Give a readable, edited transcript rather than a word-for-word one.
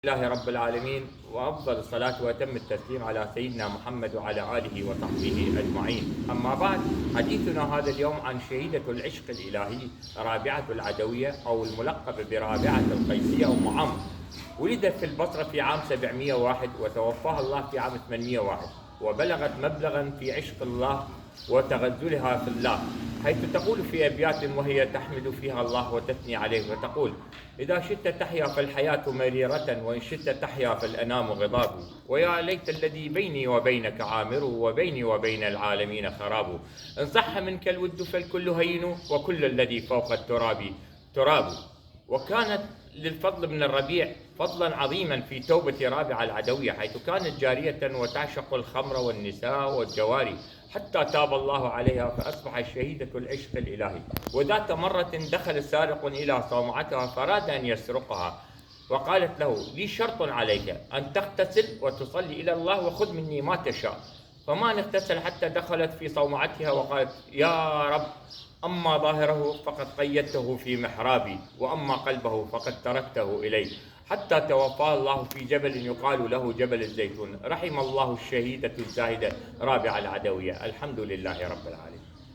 لله رب العالمين، وأفضل الصلاة وأتم التسليم على سيدنا محمد وعلى آله وصحبه أجمعين. أما بعد، حديثنا هذا اليوم عن شهيدة العشق الإلهي رابعة العدوية، أو الملقب برابعة القيسية أم عمرو. ولدت في البصرة في عام 701 وتوفاها الله في عام 801، وبلغت مبلغا في عشق الله وتغزلها في الله، حيث تقول في أبيات وهي تحمد فيها الله وتثني عليه وتقول: إذا شئت تحيا فالحياة مريرة، وإن شئت تحيا فالأنام غضاب، ويا ليت الذي بيني وبينك عامر، وبيني وبين العالمين خراب. إن صح منك الود فالكل هين، وكل الذي فوق التراب تراب. وكانت للفضل بن الربيع فضلا عظيما في توبة رابعة العدوية، حيث كانت جارية وتعشق الخمر والنساء والجواري، حتى تاب الله عليها فأصبحت شهيدة العشق الإلهي. وذات مرة دخل سارق إلى صومعتها فراد أن يسرقها، وقالت له: لي شرط عليك، أن تغتسل وتصلي إلى الله وخذ مني ما تشاء. فما اغتسل حتى دخلت في صومعتها وقالت: يا رب، أما ظاهره فقد قيدته في محرابي، وأما قلبه فقد تركته إلي، حتى توفاه الله في جبل يقال له جبل الزيتون. رحم الله الشهيدة الزاهدة رابعة العدوية. الحمد لله رب العالمين.